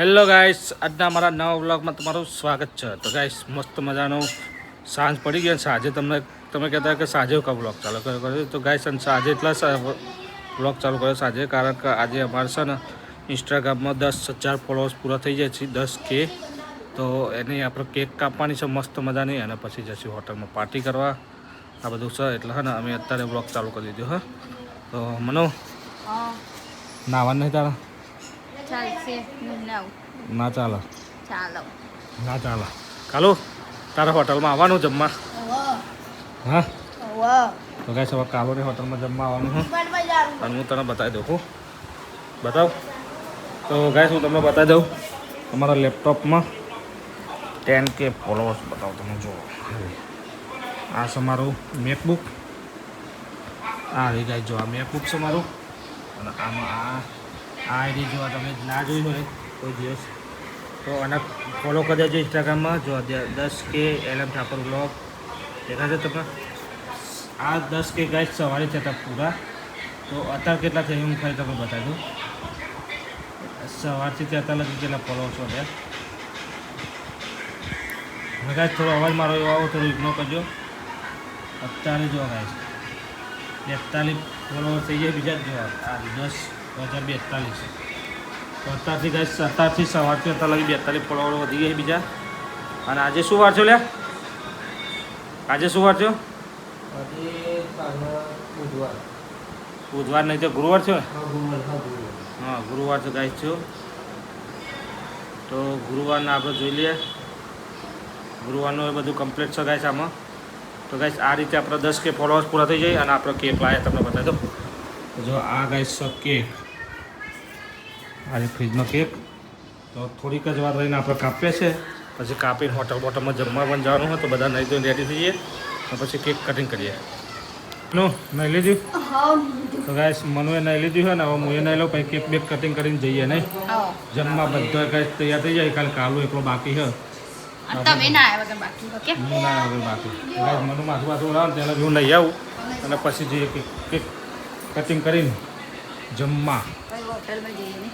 Hello guys, આજના અમારા નવા વ્લોગમાં તમારું સ્વાગત છે. તો ગાઈસ, મસ્ત મજાનો સાંજ પડી ગઈ. સાંજે તમે કહેતા કે સાંજે કા વ્લોગ ચાલુ કર્યો. તો ગાઈસ, સાંજે એટલા વ્લોગ ચાલુ કર્યો સાંજે, કારણ કે આજે અમારે છે ને ઇન્સ્ટાગ્રામમાં 10,000 ફોલોઅર્સ પૂરા થઈ જાય છે, 10K. તો એની આપણે કેક કાપવાની છે મસ્ત મજાની, અને પછી જઈશું હોટલમાં પાર્ટી કરવા. આ બધું છે એટલે હે ને અમે અત્યારે વ્લોગ ચાલુ કરી દીધો. હા, તો મનો નાવાનું નહીં તારા? ના ચાલે, ના ચાલે. કાલુ, તારા હોટલમાં આવવાનું જમવા? હા. તો ગાઈસ, હવે કાલુની હોટલમાં જમવા આવવાનું છે અને હું તને બતાવી દઉં. હું બતાવ. તો ગાઈસ, હું તમને બતાવી દઉં તમારા લેપટોપમાં 10K ફોલોઅર્સ બતાવો તમે જુઓ. આ છે મારું મેકબુક. આ રહી ગાઈસ, જો આ મેકબુક છે મારું. અને આમાં આ આઈડી જો તમે ના જોઈ હોય કોઈ દિવસ તો આને ફોલો કરી દેજો ઇન્સ્ટાગ્રામમાં. જો 10K LM ઠાકોર વ્લોગ દેખાશે તમને. આ 10K ગાઈસ સવારે થતા પૂરા. તો અત્યારે કેટલા થઈ હું ખાલી તમને બતાવી દઉં. સવારથી અત્યાર લગી કેટલા ફોલોઅર્સ વધ્યા. હવે ગાઈસ, થોડો અવાજ મારો એવો આવો થોડું ઇગ્નોર કરજો. અત્યારે જો ગાઈસ 42 ફોલોઅર્સ થઈ જાય. બીજા જ જો આ 10,042. તો અત્યારથી ગાઈસ સવારથી અત્યાર લગી 42 ફોલોવર વધી ગયા બીજા. અને આજે શું વાર છે લ્યા? આજે શું વાર છે? બુધવાર નહીં તો ગુરુવાર છે. હા, ગુરુવાર છે ગાઈસ છે. તો ગુરુવારના આપણે જોઈ લઈએ. ગુરુવારનું એ બધું કમ્પ્લીટ છે ગાઈસ આમાં. તો ગાઈસ, આ રીતે આપણે 10K ફોલોઅર્સ પૂરા થઈ જાય. અને આપણે કેક લાવ્યા તમને બતાવી દો. જો આ ગાઈસ કેક, આજે ફ્રીજનો કેક. તો થોડીક જ વાર રહીને આપણે કાપીએ છીએ. પછી કાપીને હોટલમાં જમવા પણ જવાનું હોય તો બધા નહીં તો રેડી થઈ જઈએ. અને પછી કેક કટિંગ કરીએ. નહીં લીધું? તો ગાઈસ, મનુએ નહીં લીધું હોય ને, હવે હું એ નહીં લઉં. પછી કેક બેક કટિંગ કરીને જઈએ નહીં જમવા. બધા ગાઈસ તૈયાર થઈ જાય. ખાલી કાલુ એકલો બાકી છે. તમે ના આવ્યા વગર બાકી ઓકે? હું ના આવ્યો બાકી. ગાઈસ, મનુ માથું લાવ ત્યારે હું નહીં આવું અને પછી જઈએ કેક કટિંગ કરીને જમવા. હોટલમાં જઈએ ને.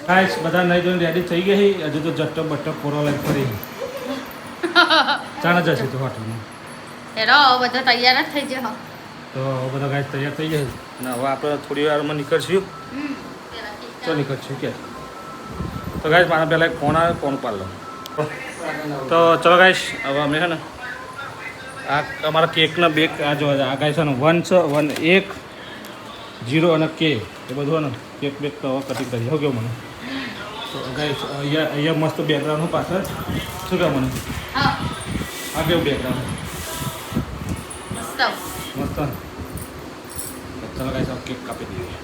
ગાઈસ, બધા નહીં જોઈને રેડી થઈ ગઈ. હજુ તો જટ્ટો બટ્ટો પૂરો લઈ ફરી ચાલે જશે તો હોટલમાં. હેરો બધા તૈયાર જ થઈ જાય. તો બધા ગાઈસ તૈયાર થઈ જાય. અને હવે આપણે થોડી વારમાં નીકળશું. તો નીકળશું કે તો ગાઈસ, મારા પહેલાં એક ફોન આવે, ફોન પાડ લો. તો ચલો ગાઈસ, હવે અમે છે ને આ અમારા કેકના બેક આ જો આ ગાઈસ છે ને 1 છે 1 1 0 અને K એ બધું ને કેક બેક તો હવે કટિંગ કરી કેવું મને. તો ગાઈસ, અહીંયા મસ્ત બેકગ્રાઉન્ડ પાછળ શું કહે મને? આ કેવું બેકગ્રાઉન્ડ મસ્ત. ચલો ગાઈસ, કેક કાપી દઈએ.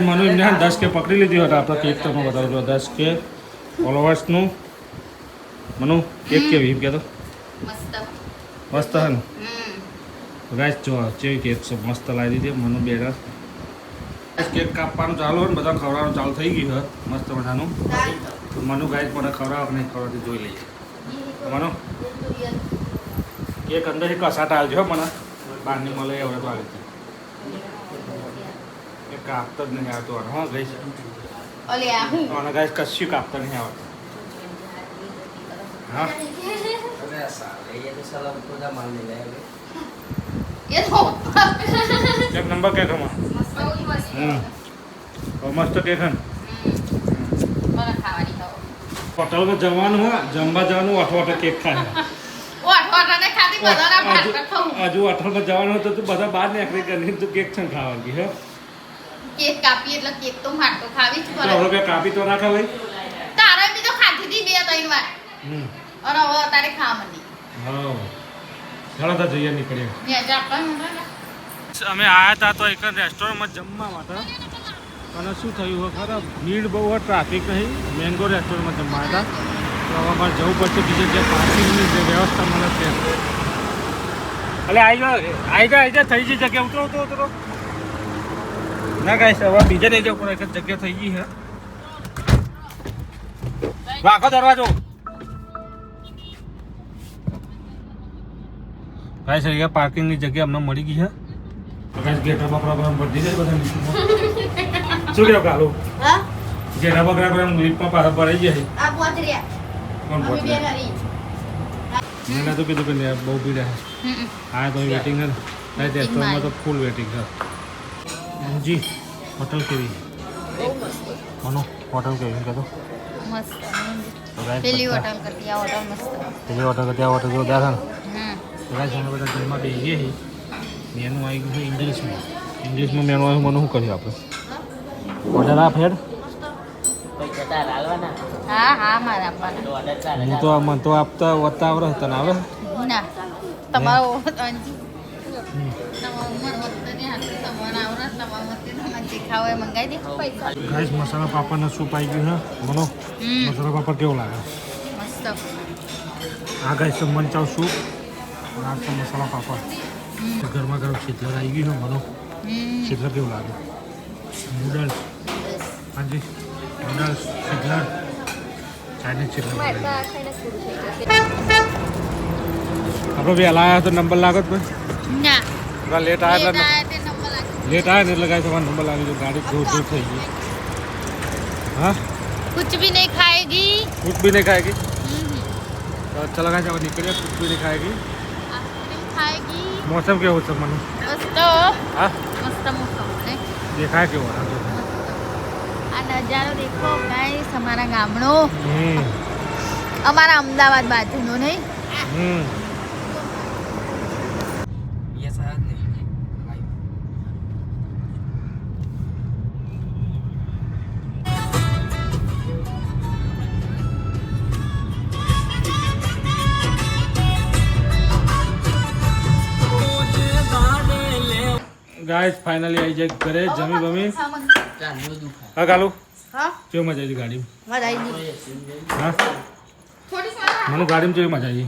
મને એમને 10K પકડી લીધી હતા. આપણે કેક તમને બતાવજો. 10K ફોલોવર્સનું મનુ કેક કેવી એમ કહેતો? મસ્ત હે ને? ગાઈસ, જો કેવી કેક છે મસ્ત લાવી દીધી મનુ બેડા. કેક કાપવાનું ચાલુ હોય ને બધા ખવડાવવાનું ચાલુ થઈ ગયું હોય મસ્ત મજાનું. મનુ ગાઈસ મને ખવડાવ નહીં ખવડાવતી જોઈ લઈએ. મનુ કેક અંદરથી કસાટ આવજો મને બહારની મળે એવડે તો આવી એ કાપતો જ નહીં આવતો. હા ગાઈસ, અને ગાઈસ કશું કાપતા નહીં આવતું. હા, એક નંબર કેક હમણાં. મસ્ત કેક હે. હોટલમાં જવાનું હોય, જમવા જવાનું, અઠવાડિયે કેક ખાય. હજુ હોટલમાં જવાનું હોય તો તું બધા બહાર નીકળી ગઈ તું કેક છે ખાવાની. હે કેક કાપી એટલે કેક તો માટો ખાવી જ પડે. હવે કાપી તો ના ખાવાય. તારે બી તો ખાધી હતી 2-3 વાર. અને હવે તારે ખાવા માંડી. હા, ચાલો તો જઈએ નીકળીએ. અમે આવ્યા હતા તો એક રેસ્ટોરન્ટમાં જમવા માટે. અને શું થયું હોય ખરા, ભીડ બહુ હોય, ટ્રાફિક નહીં. મેંગો રેસ્ટોરન્ટમાં જમવા આવ્યા હતા. તો હવે અમારે જવું પડશે બીજે જે પાર્કિંગની જે વ્યવસ્થા મળે છે. એટલે આવી જા થઈ ગઈ જગ્યા. ઉતરો. ના ગાઈસ, હવે બીજે નહીં જવું પડે. એક જ જગ્યા થઈ ગઈ છે. રાખો દરવાજો. ગાઈસ, અહીંયા પાર્કિંગની જગ્યા અમને મળી ગઈ છે. ગાઈસ, ગેટ બકરા બધી જાય બધા. શું કેવું કાલું? જેના બકરા કોઈ આમ લીપમાં પાછા ભરાઈ જાય આ પોતરિયા કોણ અમે પહોંચે બે નરી મેં તો કીધું કે નહીં, બહુ ભીડ છે. હા તો વેટિંગ છે ને રેસ્ટોરન્ટમાં તો ફૂલ વેટિંગ છે. જી હોટલ કેવી કોનો હોટલ કેવી કહેતો મસ્ત તો guys, પેલી બધા- હોટલ કરતી આ હોટલ મસ્ત પેલી હોટલ કરતી આ હોટલ જોરદાર છે ને. હમ તો guys, અમે બધા જમવા બેસીએ છીએ. મેનુ આવી ગયું છે ઇંગ્લિશમાં. ઇંગ્લિશમાં મેનુ આવ્યું, મને શું કરીએ આપણે ઓર્ડર આપ હેડ. હા હા મારા આપવાના હું તો મને તો આપતા વધતા આવડે તને આવે. ના તમારો અંજી તમારો ઉંમર વધતી હાથ તમારા આવડે તમારા વધતી તમે જે ખાવ એ મંગાવી દે પૈસા ગાઈસ મસાલા પાપડનું સૂપ આવી ગયું છે મનો. મસાલા પાપડ કેવો લાગે? મસ્ત આ ગાઈસ છે મંચાવ સૂપ અને આ છે મસાલા પાપડ. ગરમા ગરમ શીતલર આવી ગયું છે મનો. શીતલર કેવું લાગે? નૂડલ્સ હાજી નૂડલ્સ શીતલર ચાઇનીઝ શીતલર આપણે વહેલા આવ્યા તો નંબર લાગે જ ભાઈ. ના થોડા લેટ આવ્યા એટલે તે નંબર લાગે લેટ આવ્યા ને એટલે ગાઈસ તમારો નંબર લાગી ગયો. ગાડી ધૂળ ધૂળ થઈ ગઈ. હા कुछ भी नहीं खाएगी कुछ भी नहीं खाएगी तो अच्छा लगा जब निकले कुछ भी नहीं खाएगी. आइसक्रीम खाएगी मौसम केવો છે મનુ? मस्त હા मस्त मौसम है દેખાય કેવો લાગે? આ નજારો દેખો ગાઈસ અમારા ગામનો હમ અમારા અમદાવાદ બાજુનો નહીં હમ ગાઈસ ફાઇનલી આવી જાય ઘરે જમી બમી. હા કાલુ હા કેવું મજા આવી ગાડીમાં? મજા આવી હા થોડી વાર મનુ ગાડીમાં કેવી મજા આવી?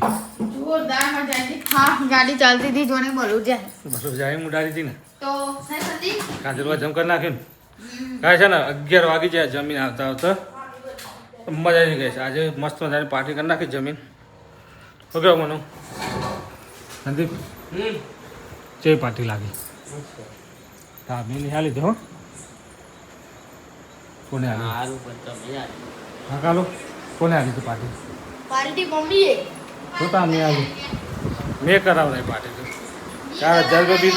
જોરદાર મજા આવી હા ગાડી ચાલતી હતી જોને બોલું જાય બસો જાય મુડારી હતી ને તો સહી સંદી કાજરવા જમ કરી નાખ્યું ને કાંઈ છે ને 11 વાગી જાય જમીન આવતા આવતા. મજા આવી ગઈ છે આજે મસ્ત મજાની પાર્ટી કરી નાખી જમીન. ઓકે મનુ સંદીપ કેવી પાર્ટી લાગી? હા મેં નિહાળી દે હો. કોને હાલી? હા કાલો કોને હાલી હતી પાર્ટી? પાર્ટી મમ્મીએ જોતા મેં આવી મેં કરાવડાવી પાર્ટી તો 4000 રૂપિયા બિલ